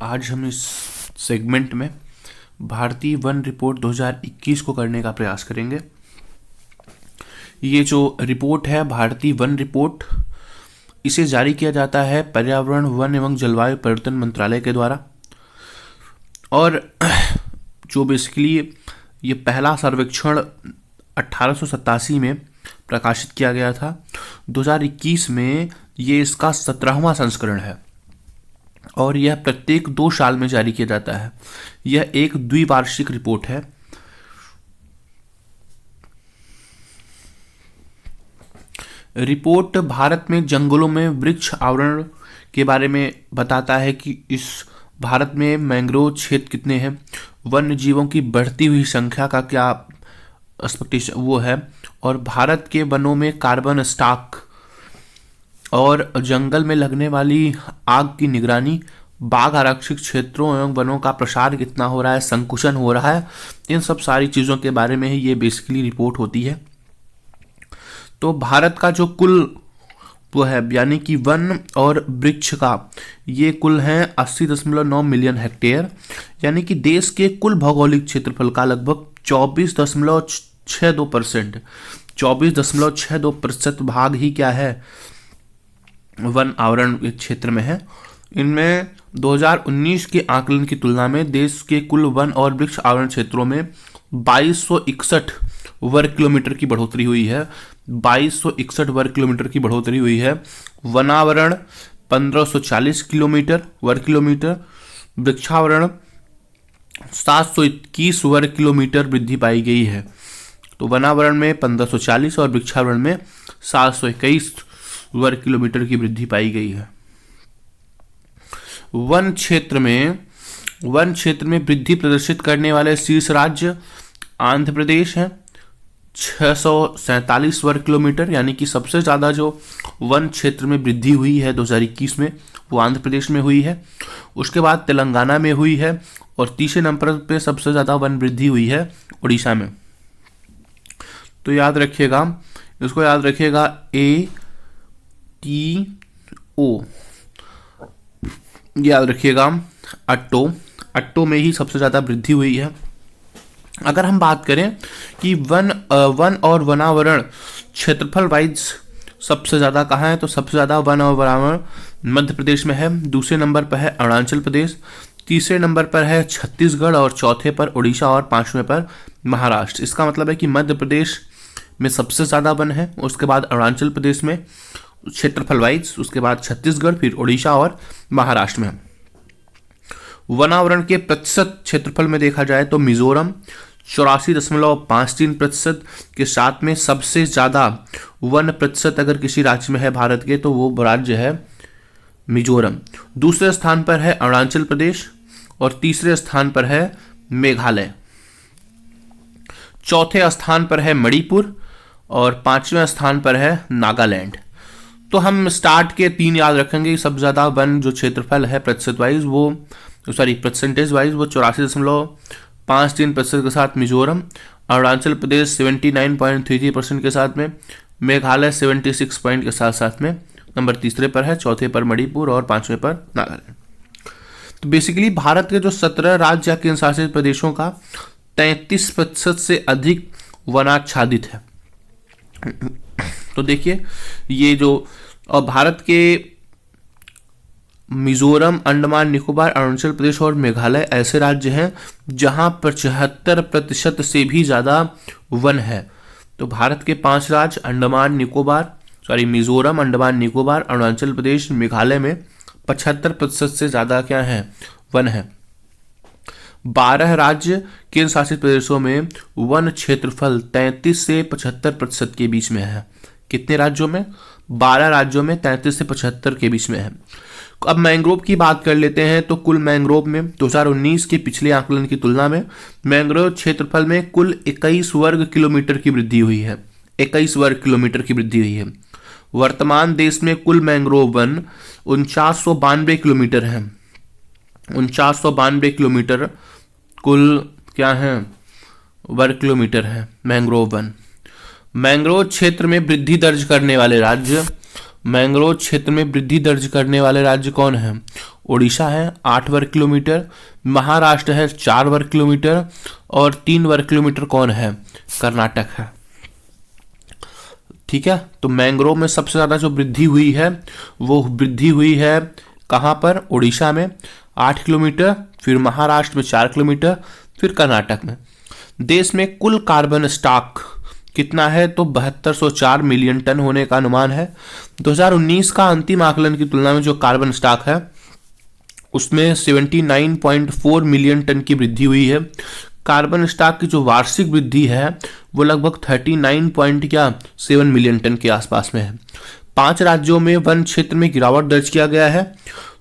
आज हम इस सेगमेंट में भारतीय वन रिपोर्ट 2021 को करने का प्रयास करेंगे। ये जो रिपोर्ट है भारतीय वन रिपोर्ट, इसे जारी किया जाता है पर्यावरण, वन एवं जलवायु परिवर्तन मंत्रालय के द्वारा। और जो बेसिकली ये पहला सर्वेक्षण 1887 में प्रकाशित किया गया था। 2021 में ये इसका 17वां संस्करण है और यह प्रत्येक 2 साल में जारी किया जाता है। यह एक द्विवार्षिक रिपोर्ट है। रिपोर्ट भारत में जंगलों में वृक्ष आवरण के बारे में बताता है कि इस भारत में मैंग्रोव क्षेत्र कितने हैं, वन्य जीवों की बढ़ती हुई संख्या का क्या एक्सपेक्टेशन वो है, और भारत के वनों में कार्बन स्टॉक और जंगल में लगने वाली आग की निगरानी, बाघ आरक्षित क्षेत्रों एवं वनों का प्रसार कितना हो रहा है, संकुचन हो रहा है, इन सब सारी चीज़ों के बारे में ही ये बेसिकली रिपोर्ट होती है। तो भारत का जो कुल वो है यानी कि वन और वृक्ष का ये कुल है 80.9 मिलियन हेक्टेयर, यानी कि देश के कुल भौगोलिक क्षेत्रफल का लगभग 24.62% भाग ही क्या है, वन आवरण क्षेत्र में है। इनमें 2019 के आकलन की तुलना में देश के कुल वन और वृक्ष आवरण क्षेत्रों में 2261 वर्ग किलोमीटर की बढ़ोतरी हुई है। 2261 वर्ग किलोमीटर की बढ़ोतरी हुई है। वनावरण 1540 वर्ग किलोमीटर, वृक्षावरण 721 वर्ग किलोमीटर वृद्धि पाई गई है। तो वनावरण में 1540 और वृक्षावरण में 721 वर्ग किलोमीटर की वृद्धि पाई गई है। वन क्षेत्र में वृद्धि प्रदर्शित करने वाले शीर्ष राज्य आंध्र प्रदेश है, 647 वर्ग किलोमीटर, यानी कि सबसे ज़्यादा जो वन क्षेत्र में वृद्धि हुई है 2021 में वो आंध्र प्रदेश में हुई है। उसके बाद तेलंगाना में हुई है और तीसरे नंबर पे सबसे ज़्यादा वन वृद्धि हुई है उड़ीसा में। तो याद रखिएगा, इसको याद रखिएगा, ATO याद रखिएगा। अट्टो में ही सबसे ज़्यादा वृद्धि हुई है। अगर हम बात करें कि वन और वनावरण क्षेत्रफल वाइज सबसे ज़्यादा कहाँ है, तो सबसे ज़्यादा वन और वनावरण मध्य प्रदेश में है। दूसरे नंबर पर है अरुणाचल प्रदेश, तीसरे नंबर पर है छत्तीसगढ़ और चौथे पर उड़ीसा और 5वें पर महाराष्ट्र। इसका मतलब है कि मध्य प्रदेश में सबसे ज़्यादा वन है, उसके बाद अरुणाचल प्रदेश में क्षेत्रफल वाइज, उसके बाद छत्तीसगढ़, फिर उड़ीसा और महाराष्ट्र में। वनावरण के प्रतिशत क्षेत्रफल में देखा जाए तो मिजोरम 84.53% के साथ में सबसे ज़्यादा वन प्रतिशत अगर किसी राज्य में है भारत के तो वो राज्य है मिजोरम। दूसरे स्थान पर है अरुणाचल प्रदेश और तीसरे स्थान पर है मेघालय। चौथे स्थान पर है मणिपुर और 5वें स्थान पर है नागालैंड। तो हम स्टार्ट के 3 याद रखेंगे। सबसे ज़्यादा वन जो क्षेत्रफल है परसेंटेज वाइज वो 84.53% के साथ मिजोरम, अरुणाचल प्रदेश 79.33% के साथ में, मेघालय 76 के साथ में नंबर तीसरे पर है, चौथे पर मणिपुर और 5वें पर नागालैंड। तो बेसिकली भारत के जो 17 राज्य या केंद्र शासित प्रदेशों का 33% से अधिक वनाच्छादित है। तो देखिए ये जो और भारत के मिजोरम, अंडमान निकोबार, अरुणाचल प्रदेश और मेघालय ऐसे राज्य हैं जहां 75% से भी ज़्यादा वन है। तो भारत के 5 राज्य मिजोरम, अंडमान निकोबार, अरुणाचल प्रदेश, मेघालय में 75% से ज़्यादा क्या है, वन है। 12 राज्य केंद्र शासित प्रदेशों में वन क्षेत्रफल 33 से 75% के बीच में है। कितने राज्यों में? 12 राज्यों में 33 से 75 के बीच में है। अब मैंग्रोव की बात कर लेते हैं। तो कुल मैंग्रोव में 2019 के पिछले आकलन की तुलना में मैंग्रोव क्षेत्रफल में कुल 21 वर्ग किलोमीटर की वृद्धि हुई है। 21 वर्ग किलोमीटर की वृद्धि हुई है। वर्तमान देश में कुल मैंग्रोव वन 4992 किलोमीटर है। 4992 किलोमीटर कुल क्या है, वर्ग किलोमीटर है मैंग्रोव वन। मैंग्रोव क्षेत्र में वृद्धि दर्ज करने वाले राज्य मैंग्रोव क्षेत्र में वृद्धि दर्ज करने वाले राज्य कौन है? ओडिशा है 8 वर्ग किलोमीटर, महाराष्ट्र है 4 वर्ग किलोमीटर, और 3 वर्ग किलोमीटर कौन है? कर्नाटक है। ठीक है, तो मैंग्रोव में सबसे ज्यादा जो वृद्धि हुई है वो वृद्धि हुई है कहां पर? ओडिशा में 8 किलोमीटर, फिर महाराष्ट्र में 4 किलोमीटर, फिर कर्नाटक में। देश में कुल कार्बन स्टॉक कितना है? तो 7204 मिलियन टन होने का अनुमान है। 2019 का अंतिम आकलन की तुलना में जो कार्बन स्टॉक है उसमें 79.4 मिलियन टन की वृद्धि हुई है। कार्बन स्टॉक की जो वार्षिक वृद्धि है वो लगभग 39.7 मिलियन टन के आसपास में है। 5 राज्यों में वन क्षेत्र में गिरावट दर्ज किया गया है,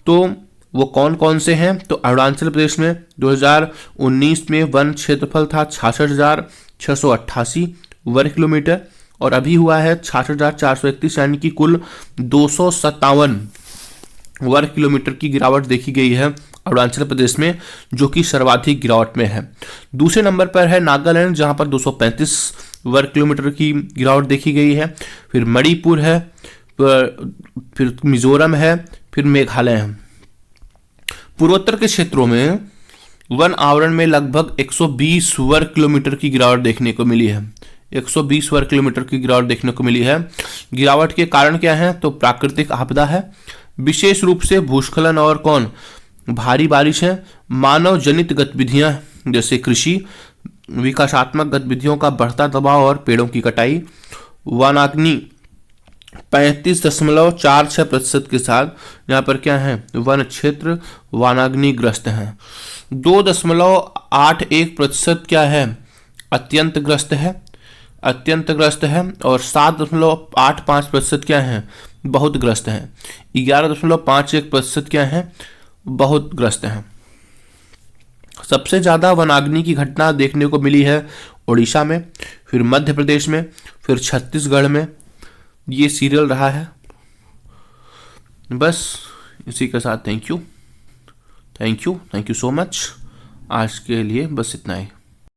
तो वो कौन कौन से हैं? तो अरुणाचल प्रदेश में 2019 में वन क्षेत्रफल था 66,688 वर्ग किलोमीटर, और अभी हुआ है 66,431, यानी कि कुल 257 वर्ग किलोमीटर की गिरावट देखी गई है अरुणाचल प्रदेश में, जो कि सर्वाधिक गिरावट में है। दूसरे नंबर पर है नागालैंड, जहां पर 235 वर्ग किलोमीटर की गिरावट देखी गई है। फिर मणिपुर है, फिर मिजोरम है, फिर मेघालय है। पूर्वोत्तर के क्षेत्रों में वन आवरण में लगभग 120 वर्ग किलोमीटर की गिरावट देखने को मिली है। 120 वर्ग किलोमीटर की गिरावट देखने को मिली है। गिरावट के कारण क्या है? तो प्राकृतिक आपदा है, विशेष रूप से भूस्खलन और कौन? भारी बारिश है। मानव जनित गतिविधियां जैसे कृषि, विकासात्मक गतिविधियों का बढ़ता दबाव और पेड़ों की कटाई। वनाग्नि 35.46% के साथ यहाँ पर क्या है? वन क्षेत्र वनाग्निग्रस्त है। 2.81% क्या है? अत्यंत ग्रस्त है, अत्यंत ग्रस्त है, और 7.85% क्या है? बहुत ग्रस्त है। 11.51% क्या है? बहुत ग्रस्त हैं। सबसे ज्यादा वनाग्नि की घटना देखने को मिली है ओडिशा में, फिर मध्य प्रदेश में, फिर छत्तीसगढ़ में। ये सीरियल रहा है। बस इसी के साथ थैंक यू सो मच। आज के लिए बस इतना ही।